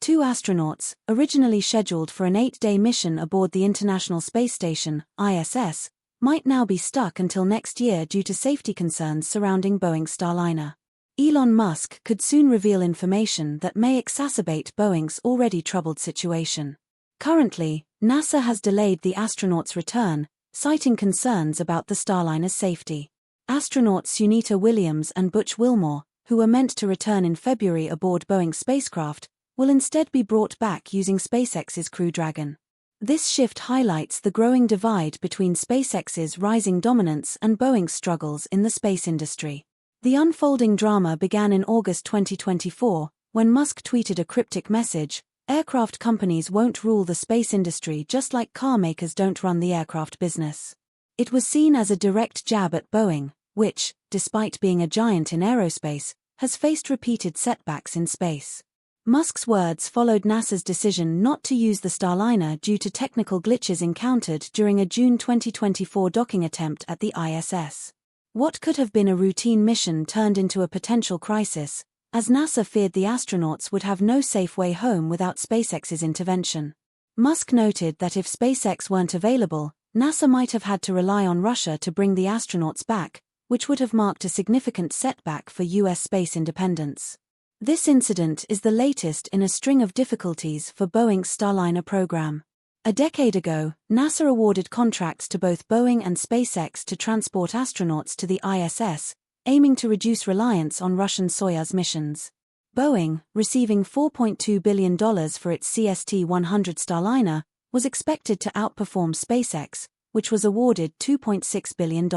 Two astronauts, originally scheduled for an 8-day mission aboard the International Space Station, ISS, might now be stuck until next year due to safety concerns surrounding Boeing Starliner. Elon Musk could soon reveal information that may exacerbate Boeing's already troubled situation. Currently, NASA has delayed the astronauts' return, citing concerns about the Starliner's safety. Astronauts Sunita Williams and Butch Wilmore, who were meant to return in February aboard Boeing's spacecraft, will instead be brought back using SpaceX's Crew Dragon. This shift highlights the growing divide between SpaceX's rising dominance and Boeing's struggles in the space industry. The unfolding drama began in August 2024, when Musk tweeted a cryptic message: "Aircraft companies won't rule the space industry just like car makers don't run the aircraft business." It was seen as a direct jab at Boeing, which, despite being a giant in aerospace, has faced repeated setbacks in space. Musk's words followed NASA's decision not to use the Starliner due to technical glitches encountered during a June 2024 docking attempt at the ISS. What could have been a routine mission turned into a potential crisis, as NASA feared the astronauts would have no safe way home without SpaceX's intervention. Musk noted that if SpaceX weren't available, NASA might have had to rely on Russia to bring the astronauts back, which would have marked a significant setback for U.S. space independence. This incident is the latest in a string of difficulties for Boeing's Starliner program. A decade ago, NASA awarded contracts to both Boeing and SpaceX to transport astronauts to the ISS, aiming to reduce reliance on Russian Soyuz missions. Boeing, receiving $4.2 billion for its CST-100 Starliner, was expected to outperform SpaceX, which was awarded $2.6 billion.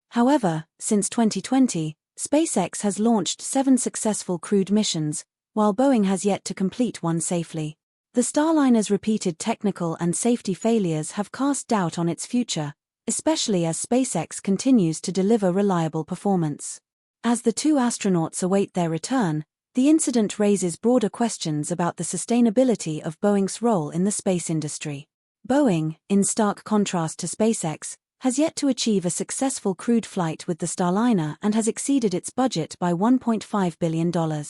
However, since 2020, SpaceX has launched 7 successful crewed missions, while Boeing has yet to complete one safely. The Starliner's repeated technical and safety failures have cast doubt on its future, especially as SpaceX continues to deliver reliable performance. As the two astronauts await their return, the incident raises broader questions about the sustainability of Boeing's role in the space industry. Boeing, in stark contrast to SpaceX, has yet to achieve a successful crewed flight with the Starliner and has exceeded its budget by $1.5 billion.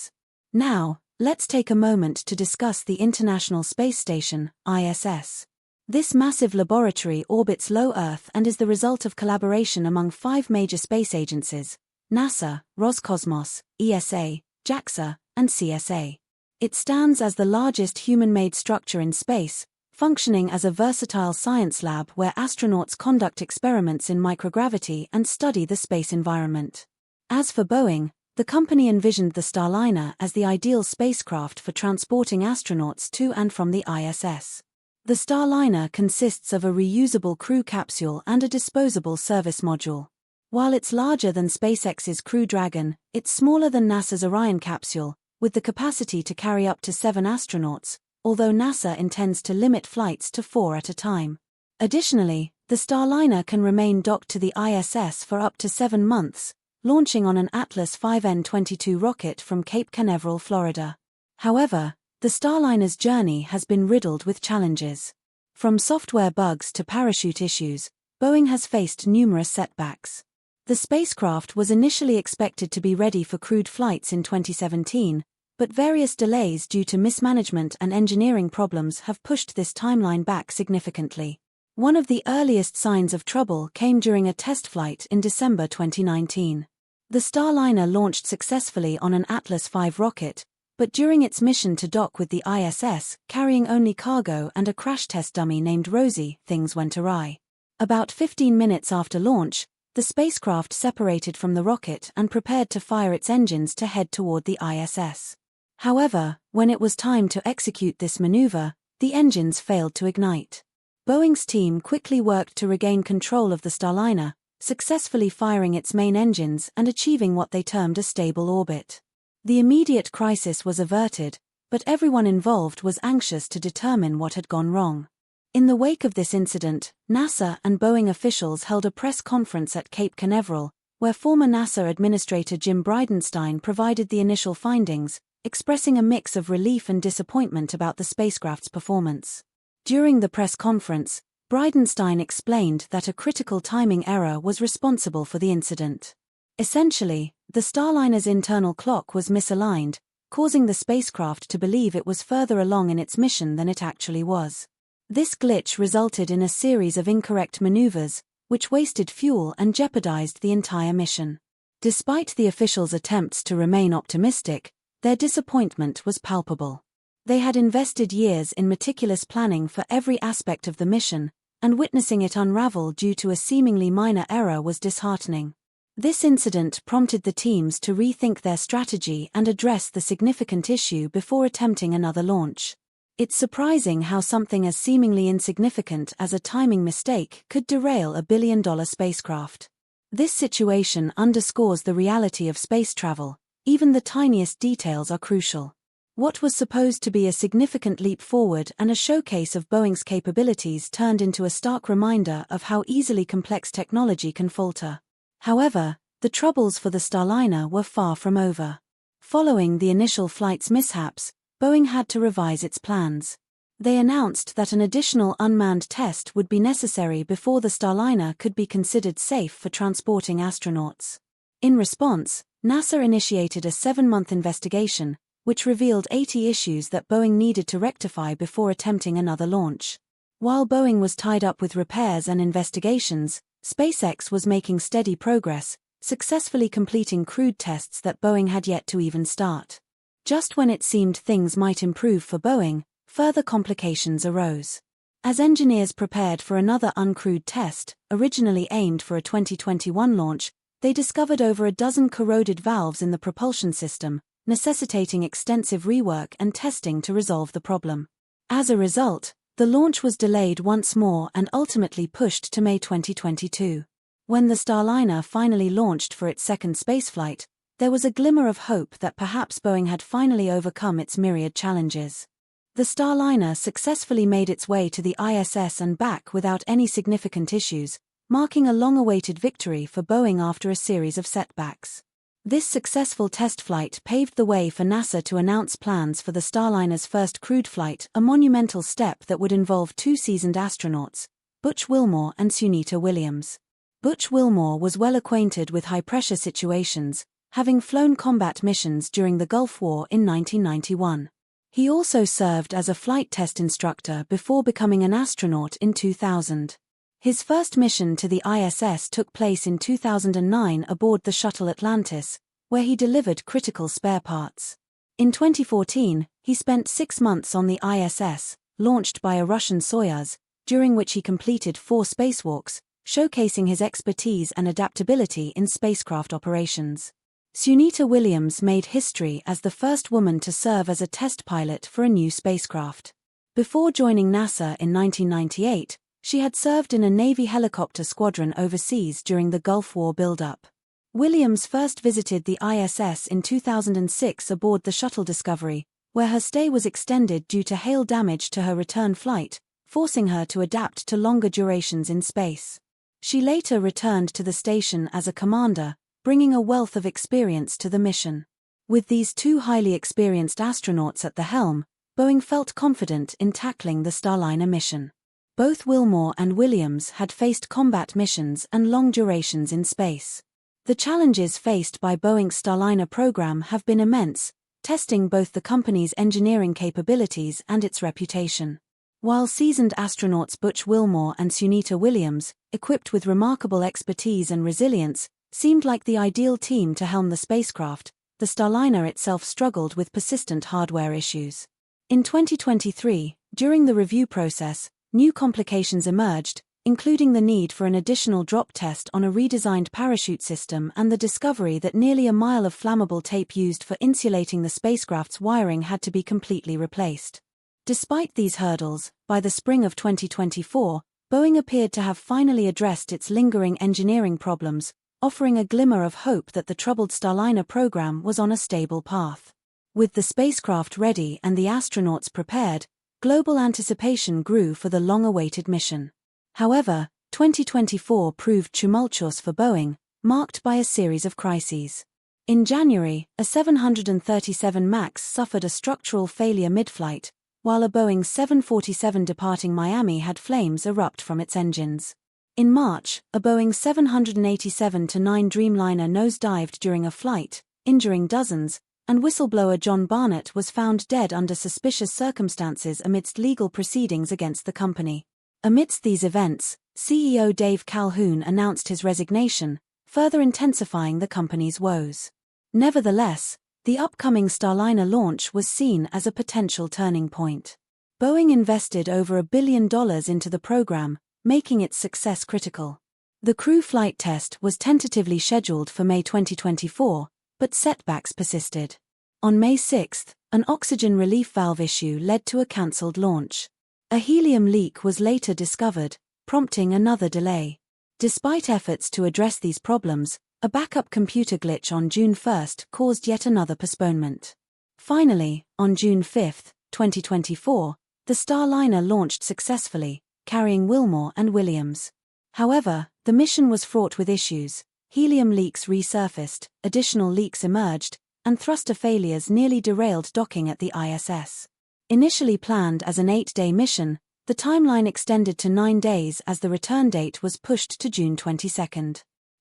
Now, let's take a moment to discuss the International Space Station, ISS. This massive laboratory orbits low Earth and is the result of collaboration among 5 major space agencies: NASA, Roscosmos, ESA, JAXA, and CSA. It stands as the largest human-made structure in space, functioning as a versatile science lab where astronauts conduct experiments in microgravity and study the space environment. As for Boeing, the company envisioned the Starliner as the ideal spacecraft for transporting astronauts to and from the ISS. The Starliner consists of a reusable crew capsule and a disposable service module. While it's larger than SpaceX's Crew Dragon, it's smaller than NASA's Orion capsule, with the capacity to carry up to 7 astronauts, although NASA intends to limit flights to 4 at a time. Additionally, the Starliner can remain docked to the ISS for up to 7 months, launching on an Atlas V-N22 rocket from Cape Canaveral, Florida. However, the Starliner's journey has been riddled with challenges. From software bugs to parachute issues, Boeing has faced numerous setbacks. The spacecraft was initially expected to be ready for crewed flights in 2017, but various delays due to mismanagement and engineering problems have pushed this timeline back significantly. One of the earliest signs of trouble came during a test flight in December 2019. The Starliner launched successfully on an Atlas V rocket, but during its mission to dock with the ISS, carrying only cargo and a crash test dummy named Rosie, things went awry. About 15 minutes after launch, the spacecraft separated from the rocket and prepared to fire its engines to head toward the ISS. However, when it was time to execute this maneuver, the engines failed to ignite. Boeing's team quickly worked to regain control of the Starliner, successfully firing its main engines and achieving what they termed a stable orbit. The immediate crisis was averted, but everyone involved was anxious to determine what had gone wrong. In the wake of this incident, NASA and Boeing officials held a press conference at Cape Canaveral, where former NASA Administrator Jim Bridenstine provided the initial findings, expressing a mix of relief and disappointment about the spacecraft's performance. During the press conference, Bridenstine explained that a critical timing error was responsible for the incident. Essentially, the Starliner's internal clock was misaligned, causing the spacecraft to believe it was further along in its mission than it actually was. This glitch resulted in a series of incorrect maneuvers, which wasted fuel and jeopardized the entire mission. Despite the officials' attempts to remain optimistic, their disappointment was palpable. They had invested years in meticulous planning for every aspect of the mission, and witnessing it unravel due to a seemingly minor error was disheartening. This incident prompted the teams to rethink their strategy and address the significant issue before attempting another launch. It's surprising how something as seemingly insignificant as a timing mistake could derail a billion-dollar spacecraft. This situation underscores the reality of space travel. Even the tiniest details are crucial. What was supposed to be a significant leap forward and a showcase of Boeing's capabilities turned into a stark reminder of how easily complex technology can falter. However, the troubles for the Starliner were far from over. Following the initial flight's mishaps, Boeing had to revise its plans. They announced that an additional unmanned test would be necessary before the Starliner could be considered safe for transporting astronauts. In response, NASA initiated a 7-month investigation, which revealed 80 issues that Boeing needed to rectify before attempting another launch. While Boeing was tied up with repairs and investigations, SpaceX was making steady progress, successfully completing crewed tests that Boeing had yet to even start. Just when it seemed things might improve for Boeing, further complications arose. As engineers prepared for another uncrewed test, originally aimed for a 2021 launch, they discovered over a dozen corroded valves in the propulsion system, necessitating extensive rework and testing to resolve the problem. As a result, the launch was delayed once more and ultimately pushed to May 2022. When the Starliner finally launched for its second spaceflight, there was a glimmer of hope that perhaps Boeing had finally overcome its myriad challenges. The Starliner successfully made its way to the ISS and back without any significant issues, marking a long-awaited victory for Boeing after a series of setbacks. This successful test flight paved the way for NASA to announce plans for the Starliner's first crewed flight, a monumental step that would involve 2 seasoned astronauts, Butch Wilmore and Sunita Williams. Butch Wilmore was well acquainted with high-pressure situations, having flown combat missions during the Gulf War in 1991. He also served as a flight test instructor before becoming an astronaut in 2000. His first mission to the ISS took place in 2009 aboard the shuttle Atlantis, where he delivered critical spare parts. In 2014, he spent 6 months on the ISS, launched by a Russian Soyuz, during which he completed 4 spacewalks, showcasing his expertise and adaptability in spacecraft operations. Sunita Williams made history as the first woman to serve as a test pilot for a new spacecraft. Before joining NASA in 1998, she had served in a Navy helicopter squadron overseas during the Gulf War buildup. Williams first visited the ISS in 2006 aboard the Shuttle Discovery, where her stay was extended due to hail damage to her return flight, forcing her to adapt to longer durations in space. She later returned to the station as a commander, bringing a wealth of experience to the mission. With these 2 highly experienced astronauts at the helm, Boeing felt confident in tackling the Starliner mission. Both Wilmore and Williams had faced combat missions and long durations in space. The challenges faced by Boeing's Starliner program have been immense, testing both the company's engineering capabilities and its reputation. While seasoned astronauts Butch Wilmore and Sunita Williams, equipped with remarkable expertise and resilience, seemed like the ideal team to helm the spacecraft, the Starliner itself struggled with persistent hardware issues. In 2023, during the review process, new complications emerged, including the need for an additional drop test on a redesigned parachute system and the discovery that nearly a mile of flammable tape used for insulating the spacecraft's wiring had to be completely replaced. Despite these hurdles, by the spring of 2024, Boeing appeared to have finally addressed its lingering engineering problems, offering a glimmer of hope that the troubled Starliner program was on a stable path. With the spacecraft ready and the astronauts prepared, global anticipation grew for the long-awaited mission. However, 2024 proved tumultuous for Boeing, marked by a series of crises. In January, a 737 MAX suffered a structural failure mid-flight, while a Boeing 747 departing Miami had flames erupt from its engines. In March, a Boeing 787-9 Dreamliner nosedived during a flight, injuring dozens, and whistleblower John Barnett was found dead under suspicious circumstances amidst legal proceedings against the company. Amidst these events, CEO Dave Calhoun announced his resignation, further intensifying the company's woes. Nevertheless, the upcoming Starliner launch was seen as a potential turning point. Boeing invested over $1 billion into the program, making its success critical. The crew flight test was tentatively scheduled for May 2024, but setbacks persisted. On May 6, an oxygen relief valve issue led to a cancelled launch. A helium leak was later discovered, prompting another delay. Despite efforts to address these problems, a backup computer glitch on June 1 caused yet another postponement. Finally, on June 5, 2024, the Starliner launched successfully, carrying Wilmore and Williams. However, the mission was fraught with issues. Helium leaks resurfaced, additional leaks emerged, and thruster failures nearly derailed docking at the ISS. Initially planned as an 8-day mission, the timeline extended to 9 days as the return date was pushed to June 22.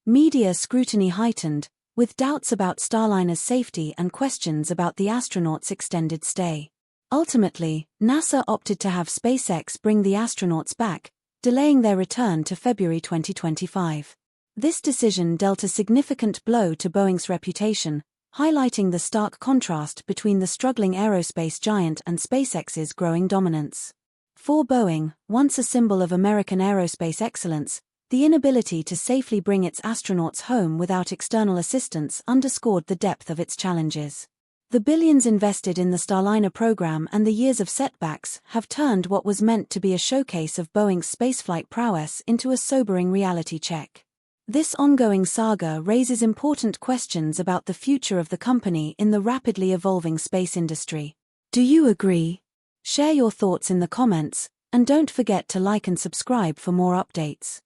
Media scrutiny heightened, with doubts about Starliner's safety and questions about the astronauts' extended stay. Ultimately, NASA opted to have SpaceX bring the astronauts back, delaying their return to February 2025. This decision dealt a significant blow to Boeing's reputation, highlighting the stark contrast between the struggling aerospace giant and SpaceX's growing dominance. For Boeing, once a symbol of American aerospace excellence, the inability to safely bring its astronauts home without external assistance underscored the depth of its challenges. The billions invested in the Starliner program and the years of setbacks have turned what was meant to be a showcase of Boeing's spaceflight prowess into a sobering reality check. This ongoing saga raises important questions about the future of the company in the rapidly evolving space industry. Do you agree? Share your thoughts in the comments, and don't forget to like and subscribe for more updates.